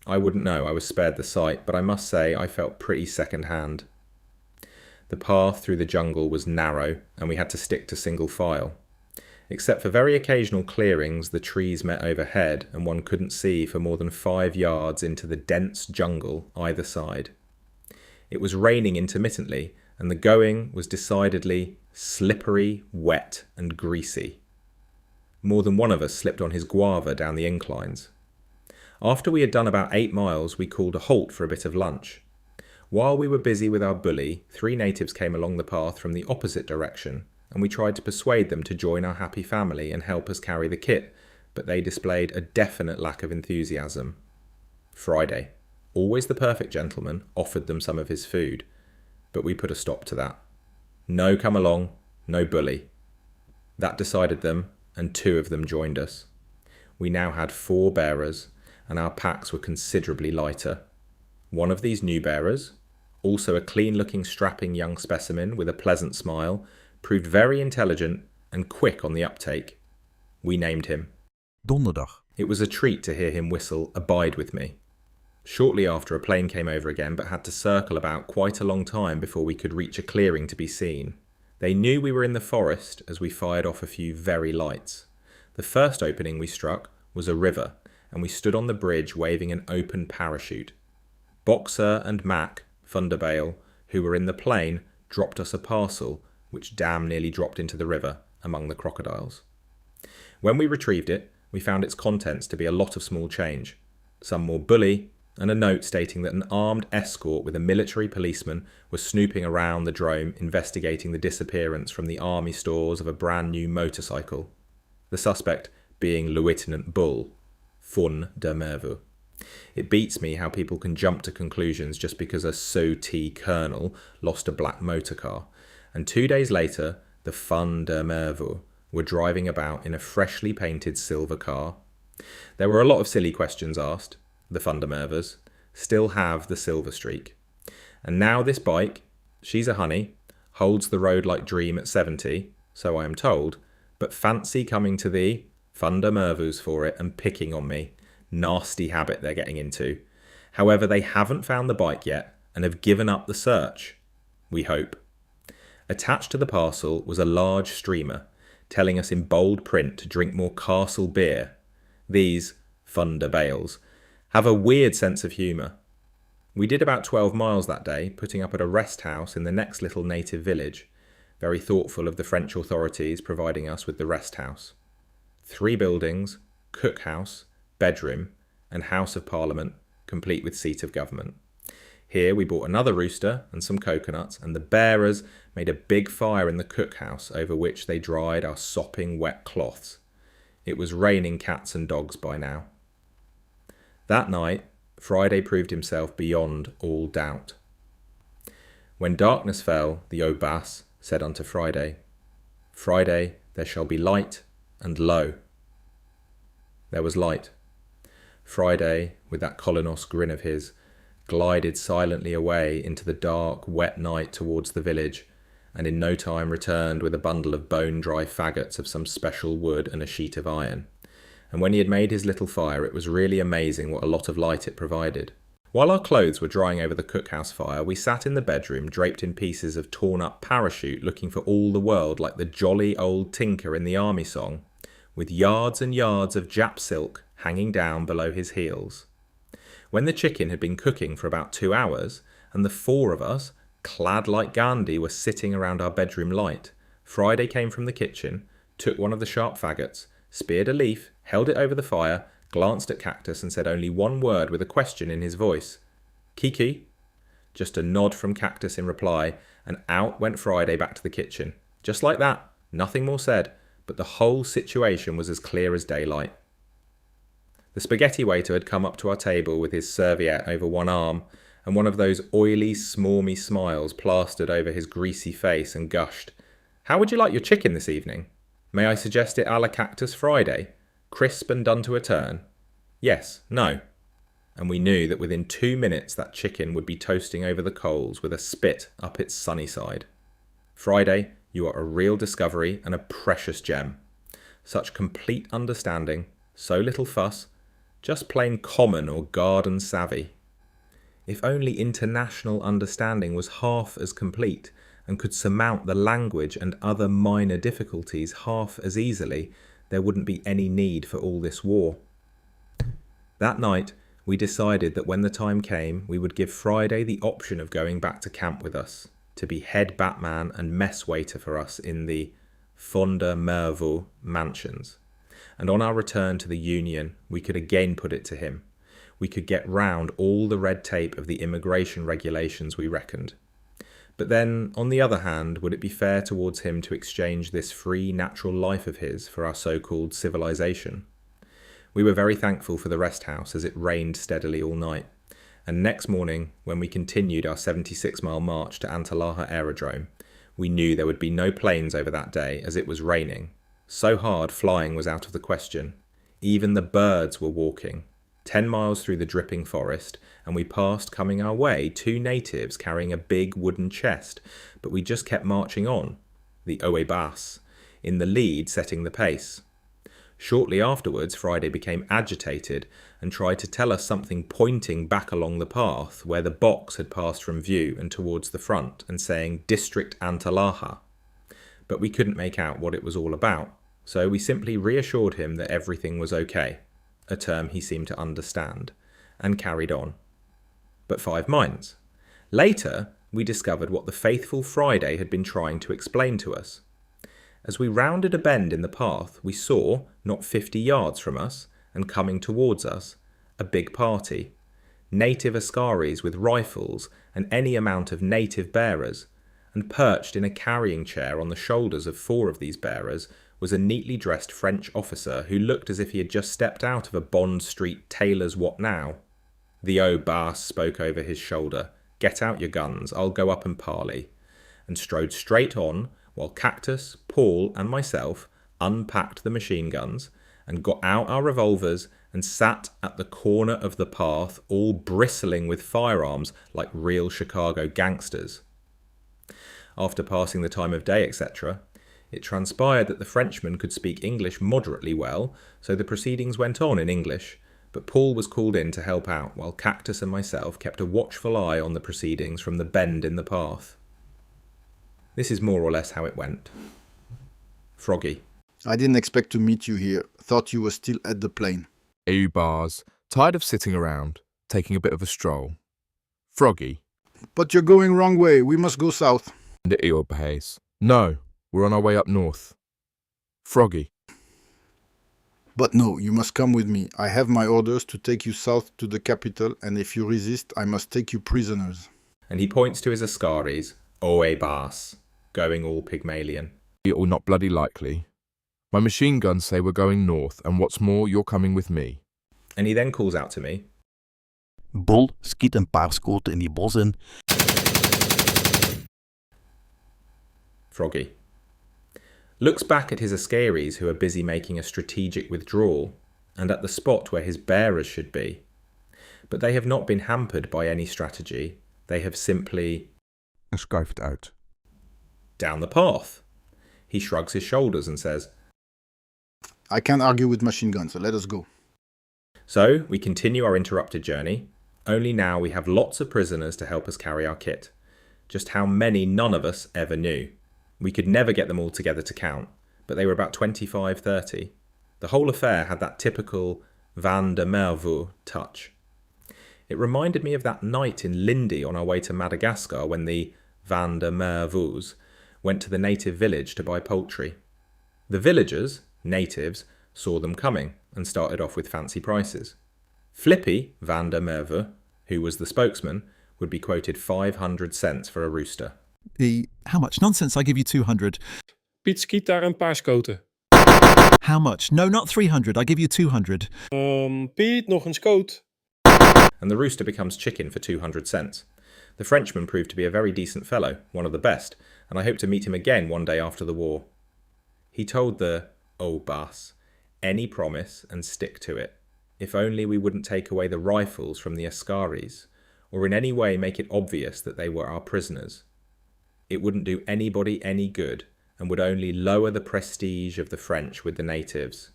I wouldn't know, I was spared the sight, but I must say I felt pretty second-hand. The path through the jungle was narrow, and we had to stick to single file. Except for very occasional clearings, the trees met overhead, and one couldn't see for more than 5 yards into the dense jungle either side. It was raining intermittently, and the going was decidedly slippery, wet, and greasy. More than one of us slipped on his guava down the inclines. After we had done about 8 miles, we called a halt for a bit of lunch. While we were busy with our bully, 3 natives came along the path from the opposite direction, and we tried to persuade them to join our happy family and help us carry the kit, but they displayed a definite lack of enthusiasm. Friday, always the perfect gentleman, offered them some of his food, but we put a stop to that. No come along, no bully. That decided them, and 2 of them joined us. We now had 4 bearers, and our packs were considerably lighter. One of these new bearers, also a clean-looking strapping young specimen with a pleasant smile, proved very intelligent and quick on the uptake. We named him Donderdag. It was a treat to hear him whistle "Abide with me." Shortly after, a plane came over again, but had to circle about quite a long time before we could reach a clearing to be seen. They knew we were in the forest as we fired off a few very lights. The first opening we struck was a river, and we stood on the bridge waving an open parachute. Boxer and Mac, Thunderbale, who were in the plane, dropped us a parcel, which damn nearly dropped into the river among the crocodiles. When we retrieved it, we found its contents to be a lot of small change, some more bully, and a note stating that an armed escort with a military policeman was snooping around the drome investigating the disappearance from the army stores of a brand new motorcycle. The suspect being Lieutenant Bull, Fun de Merwe. It beats me how people can jump to conclusions just because a SOT colonel lost a black motor car, and 2 days later the Fun de Merwe were driving about in a freshly painted silver car. There were a lot of silly questions asked. The Fun de Merwes still have the silver streak. And now this bike, she's a honey, holds the road like dream at 70, so I am told, but fancy coming to the Fun de Merwes for it and picking on me. Nasty habit they're getting into. However, they haven't found the bike yet and have given up the search. We hope. Attached to the parcel was a large streamer telling us in bold print to drink more Castle beer. These Fun de Bales have a weird sense of humour. We did about 12 miles that day, putting up at a rest house in the next little native village, very thoughtful of the French authorities providing us with the rest house. 3 buildings, cookhouse, bedroom, and House of Parliament, complete with seat of government. Here we bought another rooster and some coconuts, and the bearers made a big fire in the cookhouse over which they dried our sopping wet cloths. It was raining cats and dogs by now. That night, Friday proved himself beyond all doubt. When darkness fell, the Obas said unto Friday, "Friday, there shall be light, and lo." There was light. Friday, with that Colonos grin of his, glided silently away into the dark, wet night towards the village, and in no time returned with a bundle of bone-dry faggots of some special wood and a sheet of iron. And when he had made his little fire, it was really amazing what a lot of light it provided. While our clothes were drying over the cookhouse fire, we sat in the bedroom, draped in pieces of torn-up parachute, looking for all the world like the jolly old tinker in the army song, with yards and yards of Jap silk hanging down below his heels. When the chicken had been cooking for about 2 hours, and the 4 of us, clad like Gandhi, were sitting around our bedroom light, Friday came from the kitchen, took one of the sharp faggots, speared a leaf, held it over the fire, glanced at Cactus and said only one word with a question in his voice. Kiki? Just a nod from Cactus in reply, and out went Friday back to the kitchen. Just like that, nothing more said, but the whole situation was as clear as daylight. The spaghetti waiter had come up to our table with his serviette over one arm, and one of those oily, smarmy smiles plastered over his greasy face, and gushed, "How would you like your chicken this evening? May I suggest it a la Cactus Friday? Crisp and done to a turn? Yes, no." And we knew that within 2 minutes that chicken would be toasting over the coals with a spit up its sunny side. Friday, you are a real discovery and a precious gem. Such complete understanding, so little fuss, just plain common or garden savvy. If only international understanding was half as complete and could surmount the language and other minor difficulties half as easily, there wouldn't be any need for all this war. That night, we decided that when the time came, we would give Friday the option of going back to camp with us, to be head batman and mess waiter for us in the Fonder Merwe mansions. And on our return to the Union, we could again put it to him. We could get round all the red tape of the immigration regulations, we reckoned. But then, on the other hand, would it be fair towards him to exchange this free natural life of his for our so-called civilization? We were very thankful for the rest house as it rained steadily all night, and next morning, when we continued our 76-mile march to Antalaha aerodrome, we knew there would be no planes over that day as it was raining. So hard flying was out of the question. Even the birds were walking. 10 miles through the dripping forest, and we passed, coming our way, 2 natives carrying a big wooden chest, but we just kept marching on, the Oebas, in the lead setting the pace. Shortly afterwards, Friday became agitated and tried to tell us something pointing back along the path where the box had passed from view and towards the front, and saying District Antalaha. But we couldn't make out what it was all about, so we simply reassured him that everything was okay, a term he seemed to understand, and carried on. But 5 minds. Later, we discovered what the faithful Friday had been trying to explain to us. As we rounded a bend in the path, we saw, not 50 yards from us, and coming towards us, a big party. Native askaris with rifles and any amount of native bearers, and perched in a carrying chair on the shoulders of 4 of these bearers was a neatly dressed French officer who looked as if he had just stepped out of a Bond Street tailor's what now. The Oebas spoke over his shoulder, "Get out your guns, I'll go up and parley," and strode straight on, while Cactus, Paul and myself unpacked the machine guns and got out our revolvers and sat at the corner of the path, all bristling with firearms like real Chicago gangsters. After passing the time of day, etc., it transpired that the Frenchman could speak English moderately well, so the proceedings went on in English, but Paul was called in to help out while Cactus and myself kept a watchful eye on the proceedings from the bend in the path. This is more or less how it went. Froggy. I didn't expect to meet you here. Thought you were still at the plane. AU bars, tired of sitting around, taking a bit of a stroll. Froggy. But you're going wrong way. We must go south. The eel behaves. No, we're on our way up north. Froggy. But no, you must come with me. I have my orders to take you south to the capital, and if you resist, I must take you prisoners. And he points to his askaris, Oebas, going all Pygmalion. Or not bloody likely. My machine guns say we're going north, and what's more, you're coming with me. And he then calls out to me. Bol, schiet een paar schoten in die bossen. Froggy. Looks back at his askaris who are busy making a strategic withdrawal, and at the spot where his bearers should be. But they have not been hampered by any strategy. They have simply... Schuift uit. Down the path. He shrugs his shoulders and says, I can't argue with machine guns, so let us go. So, we continue our interrupted journey, only now we have lots of prisoners to help us carry our kit. Just how many none of us ever knew. We could never get them all together to count, but they were about 25-30. The whole affair had that typical Van der Merwe touch. It reminded me of that night in Lindy on our way to Madagascar when the Van der Merwes went to the native village to buy poultry. The villagers, natives, saw them coming and started off with fancy prices. Flippy van der Merwe, who was the spokesman, would be quoted 500 cents for a rooster. How much? Nonsense, I give you 200. Piet, schiet daar een paar schoten. How much? No, not 300, I give you 200. Piet, nog een schoot. And the rooster becomes chicken for 200 cents. The Frenchman proved to be a very decent fellow, one of the best, and I hope to meet him again one day after the war. He told the Baas any promise and stick to it, if only we wouldn't take away the rifles from the askaris, or in any way make it obvious that they were our prisoners. It wouldn't do anybody any good, and would only lower the prestige of the French with the natives.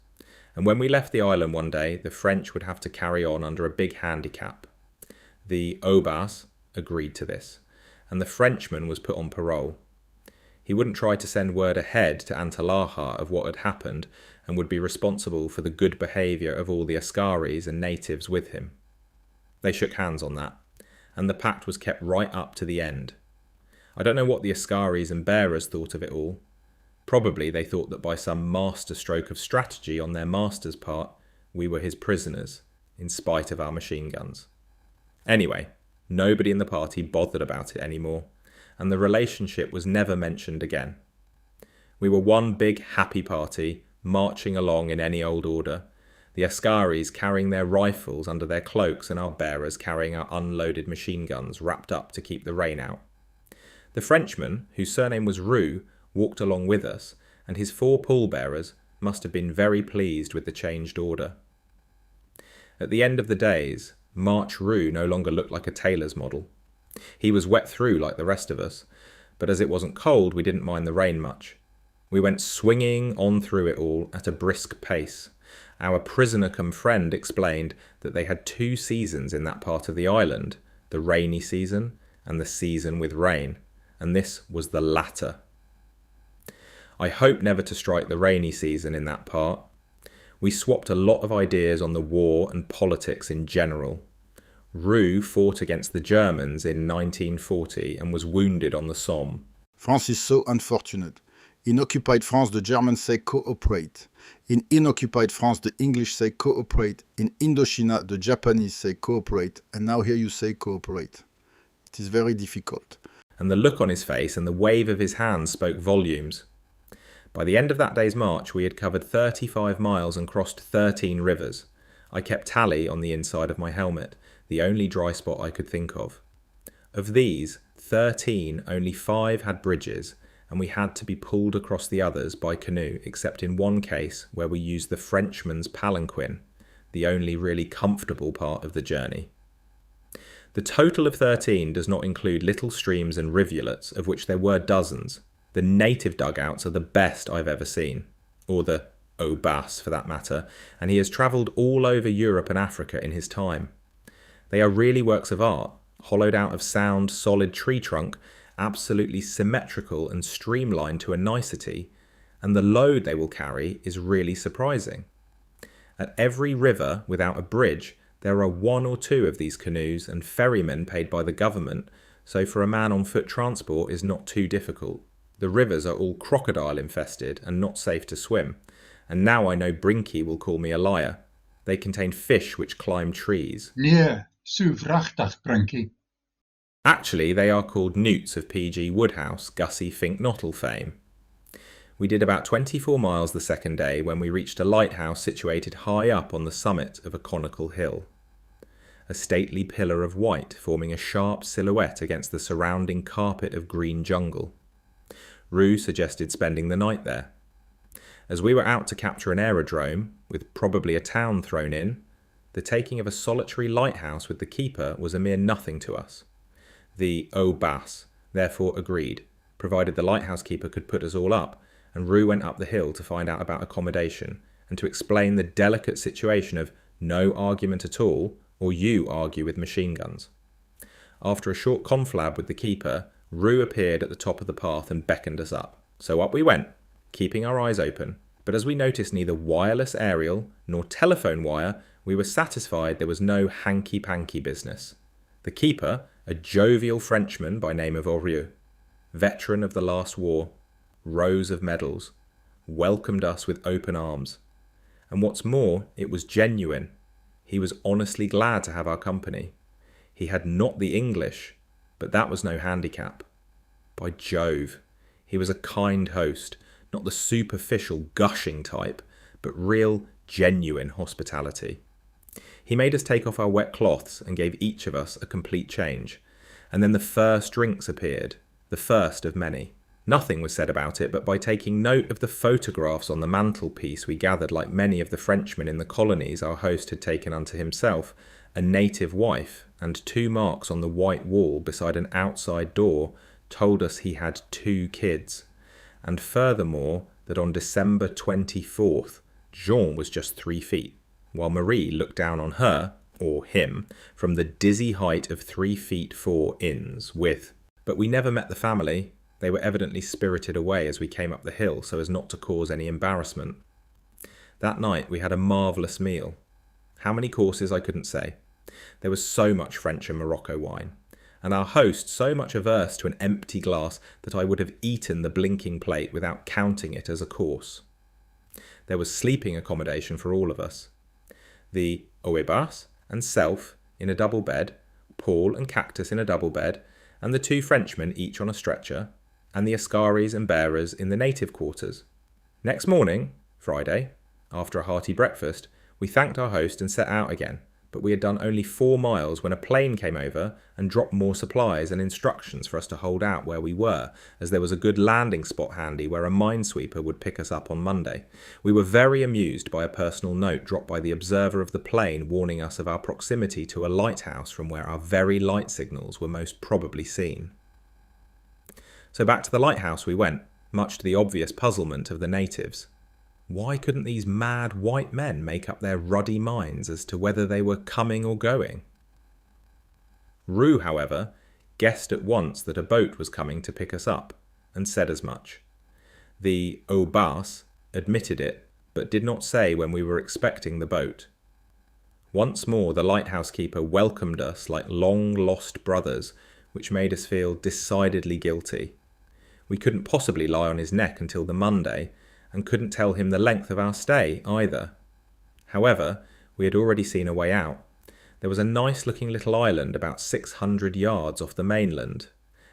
And when we left the island one day, the French would have to carry on under a big handicap. The Baas agreed to this, and the Frenchman was put on parole. He wouldn't try to send word ahead to Antalaha of what had happened, and would be responsible for the good behaviour of all the askaris and natives with him. They shook hands on that, and the pact was kept right up to the end. I don't know what the askaris and bearers thought of it all. Probably they thought that by some master stroke of strategy on their master's part, we were his prisoners, in spite of our machine guns. Anyway, nobody in the party bothered about it anymore, and the relationship was never mentioned again. We were one big happy party, marching along in any old order, the askaris carrying their rifles under their cloaks and our bearers carrying our unloaded machine guns wrapped up to keep the rain out. The Frenchman, whose surname was Roux, walked along with us, and his 4 pallbearers must have been very pleased with the changed order. At the end of the days, March Roux no longer looked like a tailor's model. He was wet through like the rest of us, but as it wasn't cold, we didn't mind the rain much. We went swinging on through it all at a brisk pace. Our prisoner-cum-friend explained that they had 2 seasons in that part of the island, the rainy season and the season with rain, and this was the latter. I hope never to strike the rainy season in that part. We swapped a lot of ideas on the war and politics in general. Roux fought against the Germans in 1940 and was wounded on the Somme. France is so unfortunate. In occupied France, the Germans say cooperate. In unoccupied France, the English say cooperate. In Indochina, the Japanese say cooperate. And now here you say cooperate. It is very difficult. And the look on his face and the wave of his hands spoke volumes. By the end of that day's march, we had covered 35 miles and crossed 13 rivers. I kept tally on the inside of my helmet, the only dry spot I could think of. Of these, 13, only 5 had bridges, and we had to be pulled across the others by canoe, except in one case where we used the Frenchman's palanquin, the only really comfortable part of the journey. The total of 13 does not include little streams and rivulets, of which there were dozens. The native dugouts are the best I've ever seen, or the Baas for that matter, and he has travelled all over Europe and Africa in his time. They are really works of art, hollowed out of sound, solid tree trunk, absolutely symmetrical and streamlined to a nicety, and the load they will carry is really surprising. At every river without a bridge, there are 1 or 2 of these canoes and ferrymen paid by the government, so for a man on foot transport is not too difficult. The rivers are all crocodile infested and not safe to swim, and now I know Brinky will call me a liar. They contain fish which climb trees. Nee, so vrachtig, Brinky. Actually, they are called newts of P.G. Wodehouse, Gussie Fink Nottle fame. We did about 24 miles the second day when we reached a lighthouse situated high up on the summit of a conical hill. A stately pillar of white forming a sharp silhouette against the surrounding carpet of green jungle. Roux suggested spending the night there. As we were out to capture an aerodrome, with probably a town thrown in, the taking of a solitary lighthouse with the keeper was a mere nothing to us. The Baas therefore agreed, provided the lighthouse keeper could put us all up, and Roux went up the hill to find out about accommodation, and to explain the delicate situation of no argument at all, or you argue with machine guns. After a short conflab with the keeper, Roux appeared at the top of the path and beckoned us up. So up we went, keeping our eyes open, but as we noticed neither wireless aerial nor telephone wire, we were satisfied there was no hanky-panky business. The keeper, a jovial Frenchman by name of Ariel, veteran of the last war, rows of medals, welcomed us with open arms, And what's more, it was genuine. He was honestly glad to have our company. He had not the English, but that was no handicap. By Jove, he was a kind host, not the superficial gushing type, but real, genuine hospitality. He made us take off our wet cloths and gave each of us a complete change. And then the first drinks appeared, the first of many. Nothing was said about it, but by taking note of the photographs on the mantelpiece we gathered like many of the Frenchmen in the colonies our host had taken unto himself, a native wife and 2 marks on the white wall beside an outside door told us he had 2 kids. And furthermore, that on December 24th, Jean was just 3 feet, while Marie looked down on her, or him, from the dizzy height of 3 feet 4 inches with. But we never met the family. They were evidently spirited away as we came up the hill so as not to cause any embarrassment. That night we had a marvellous meal. How many courses I couldn't say. There was so much French and Morocco wine, and our host so much averse to an empty glass that I would have eaten the blinking plate without counting it as a course. There was sleeping accommodation for all of us. The Oebas and self in a double bed, Paul and Cactus in a double bed, and the 2 Frenchmen each on a stretcher, and the askaris and bearers in the native quarters. Next morning, Friday, after a hearty breakfast, we thanked our host and set out again, but we had done only 4 miles when a plane came over and dropped more supplies and instructions for us to hold out where we were, as there was a good landing spot handy where a minesweeper would pick us up on Monday. We were very amused by a personal note dropped by the observer of the plane warning us of our proximity to a lighthouse from where our very light signals were most probably seen. So back to the lighthouse we went, much to the obvious puzzlement of the natives. Why couldn't these mad white men make up their ruddy minds as to whether they were coming or going? Rue, however, guessed at once that a boat was coming to pick us up, and said as much. The Obas admitted it, but did not say when we were expecting the boat. Once more the lighthouse keeper welcomed us like long-lost brothers, which made us feel decidedly guilty. We couldn't possibly lie on his neck until the Monday, and couldn't tell him the length of our stay either. However, we had already seen a way out. There was a nice-looking little island about 600 yards off the mainland,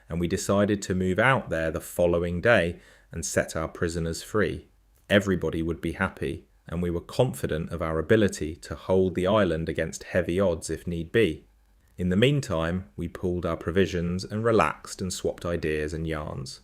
and we decided to move out there the following day and set our prisoners free. Everybody would be happy, and we were confident of our ability to hold the island against heavy odds if need be. In the meantime, we pooled our provisions and relaxed and swapped ideas and yarns.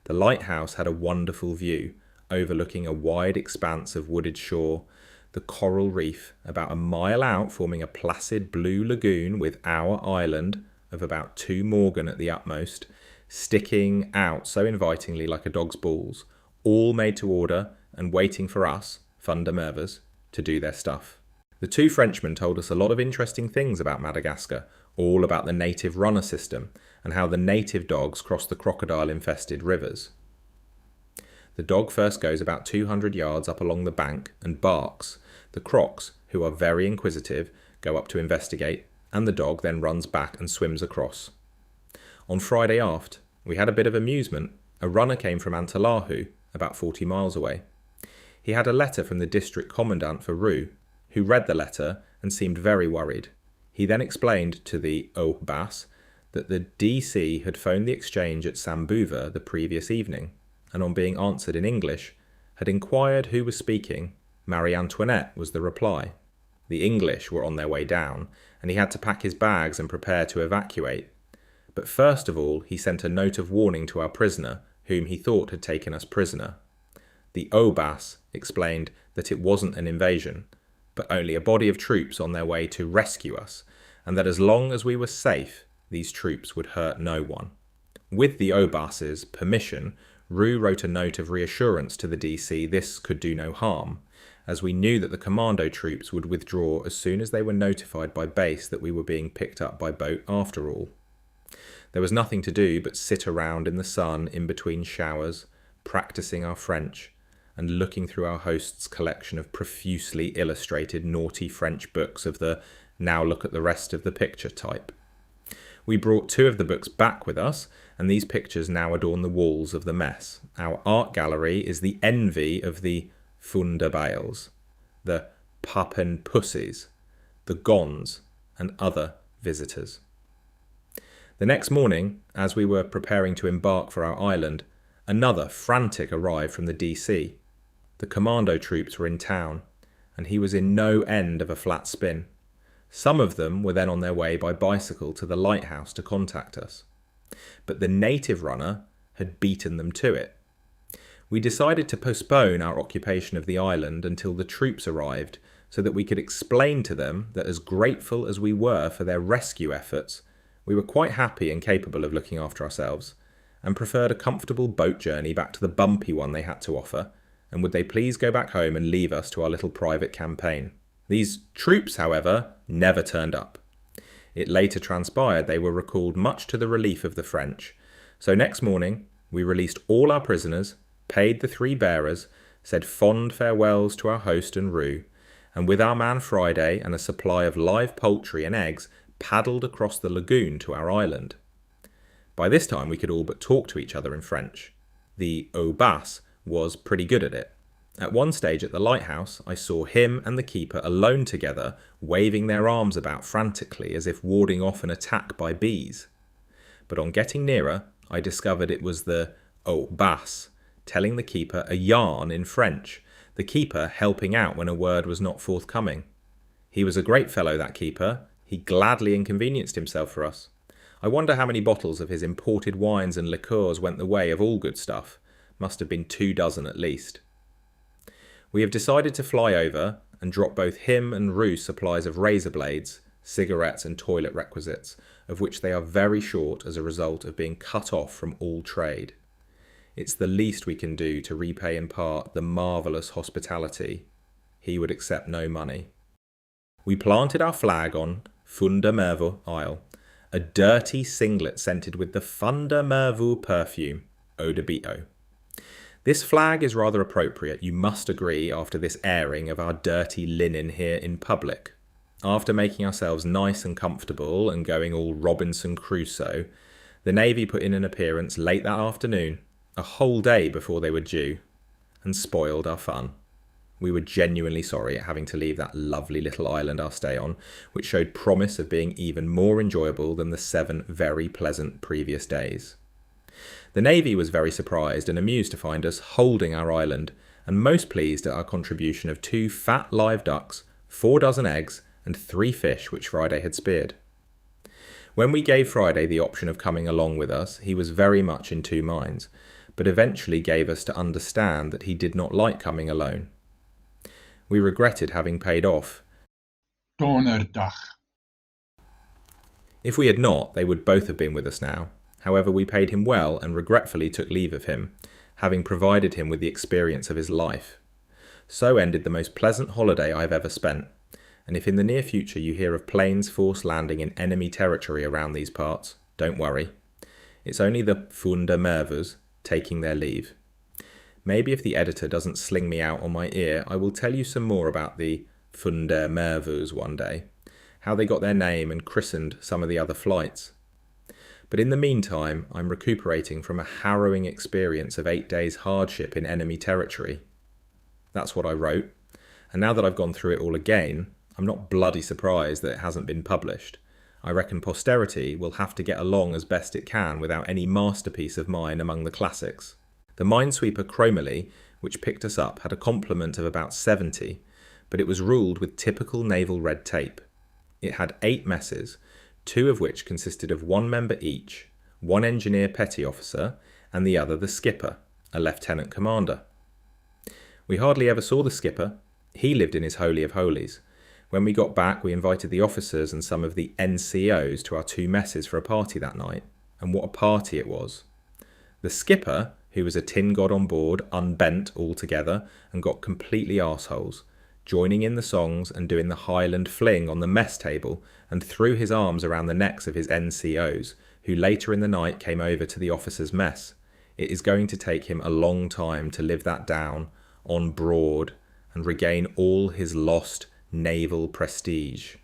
The lighthouse had a wonderful view, overlooking a wide expanse of wooded shore, the coral reef about a mile out forming a placid blue lagoon with our island, of about 2 morgen at the utmost, sticking out so invitingly like a dog's balls, all made to order and waiting for us, Thunder Mervers, to do their stuff. The 2 Frenchmen told us a lot of interesting things about Madagascar, all about the native runner system and how the native dogs cross the crocodile-infested rivers. The dog first goes about 200 yards up along the bank and barks. The crocs, who are very inquisitive, go up to investigate, and the dog then runs back and swims across. On Friday aft, we had a bit of amusement. A runner came from Antalaha, about 40 miles away. He had a letter from the district commandant for Rue, who read the letter and seemed very worried. He then explained to the Obas that the DC had phoned the exchange at Sambuva the previous evening, and on being answered in English, had inquired who was speaking. Marie Antoinette was the reply. The English were on their way down, and he had to pack his bags and prepare to evacuate. But first of all, he sent a note of warning to our prisoner, whom he thought had taken us prisoner. The Obas explained that it wasn't an invasion, but only a body of troops on their way to rescue us, and that as long as we were safe, these troops would hurt no one. With the Obas's permission, Rue wrote a note of reassurance to the DC this could do no harm, as we knew that the commando troops would withdraw as soon as they were notified by base that we were being picked up by boat after all. There was nothing to do but sit around in the sun in between showers, practicing our French, and looking through our host's collection of profusely illustrated naughty French books of the now look at the rest of the picture type. We brought 2 of the books back with us, and these pictures now adorn the walls of the mess. Our art gallery is the envy of the Funderbales. the Papen Pussies, the Gons, and other visitors. The next morning, as we were preparing to embark for our island, another frantic arrived from the DC. The commando troops were in town, and he was in no end of a flat spin. Some of them were then on their way by bicycle to the lighthouse to contact us. But the native runner had beaten them to it. We decided to postpone our occupation of the island until the troops arrived, so that we could explain to them that as grateful as we were for their rescue efforts, we were quite happy and capable of looking after ourselves, and preferred a comfortable boat journey back to the bumpy one they had to offer, and would they please go back home and leave us to our little private campaign. These troops, however, never turned up. It later transpired they were recalled much to the relief of the French, so next morning we released all our prisoners, paid the 3 bearers, said fond farewells to our host and Rue, and with our man Friday and a supply of live poultry and eggs, paddled across the lagoon to our island. By this time we could all but talk to each other in French. The Obas was pretty good at it. At one stage at the lighthouse, I saw him and the keeper alone together, waving their arms about frantically as if warding off an attack by bees. But on getting nearer, I discovered it was the Obas, telling the keeper a yarn in French, the keeper helping out when a word was not forthcoming. He was a great fellow, that keeper. He gladly inconvenienced himself for us. I wonder how many bottles of his imported wines and liqueurs went the way of all good stuff. Must have been 24 at least. We have decided to fly over and drop both him and Rue supplies of razor blades, cigarettes and toilet requisites, of which they are very short as a result of being cut off from all trade. It's the least we can do to repay in part the marvellous hospitality. He would accept no money. We planted our flag on Funda Merwe Isle, a dirty singlet scented with the Funda Merwe perfume, eau de bio. This flag is rather appropriate, you must agree, after this airing of our dirty linen here in public. After making ourselves nice and comfortable and going all Robinson Crusoe, the Navy put in an appearance late that afternoon, a whole day before they were due, and spoiled our fun. We were genuinely sorry at having to leave that lovely little island our stay on, which showed promise of being even more enjoyable than the 7 very pleasant previous days. The Navy was very surprised and amused to find us holding our island, and most pleased at our contribution of 2 fat live ducks, 4 dozen eggs, and 3 fish which Friday had speared. When we gave Friday the option of coming along with us, he was very much in 2 minds, but eventually gave us to understand that he did not like coming alone. We regretted having paid off. Donderdag. If we had not, they would both have been with us now. However, we paid him well and regretfully took leave of him, having provided him with the experience of his life. So ended the most pleasant holiday I have ever spent, and if in the near future you hear of planes force landing in enemy territory around these parts, don't worry. It's only the Funda Merwes taking their leave. Maybe if the editor doesn't sling me out on my ear, I will tell you some more about the Funda Merwes one day, how they got their name and christened some of the other flights. But in the meantime, I'm recuperating from a harrowing experience of 8 days hardship in enemy territory. That's what I wrote, and now that I've gone through it all again, I'm not bloody surprised that it hasn't been published. I reckon posterity will have to get along as best it can without any masterpiece of mine among the classics. The Minesweeper Chromalie, which picked us up, had a complement of about 70, but it was ruled with typical naval red tape. It had 8 messes, 2 of which consisted of 1 member each, 1 engineer petty officer, and the other the skipper, a lieutenant commander. We hardly ever saw the skipper. He lived in his holy of holies. When we got back, we invited the officers and some of the NCOs to our 2 messes for a party that night, and what a party it was. The skipper, who was a tin god on board, unbent altogether, and got completely arseholes, joining in the songs and doing the Highland fling on the mess table, and threw his arms around the necks of his NCOs, who later in the night came over to the officers' mess. It is going to take him a long time to live that down, on broad, and regain all his lost naval prestige.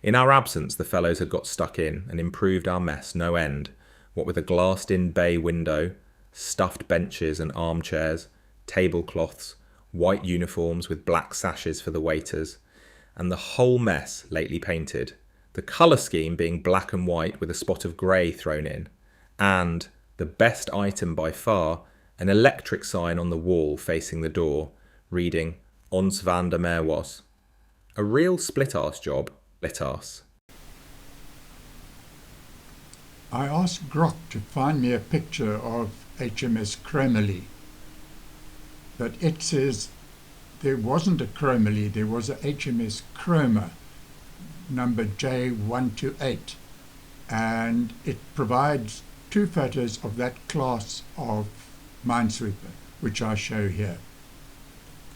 In our absence, the fellows had got stuck in and improved our mess no end, what with a glassed-in bay window, stuffed benches and armchairs, tablecloths, white uniforms with black sashes for the waiters, and the whole mess lately painted, the colour scheme being black and white with a spot of grey thrown in, and, the best item by far, an electric sign on the wall facing the door, reading Ons van der Merwe. A real split-arse job, split-arse. I asked Grok to find me a picture of HMS Ramillies, but it says there wasn't a Ramillies, there was a HMS Cromer, number J128, and it provides 2 photos of that class of Minesweeper, which I show here.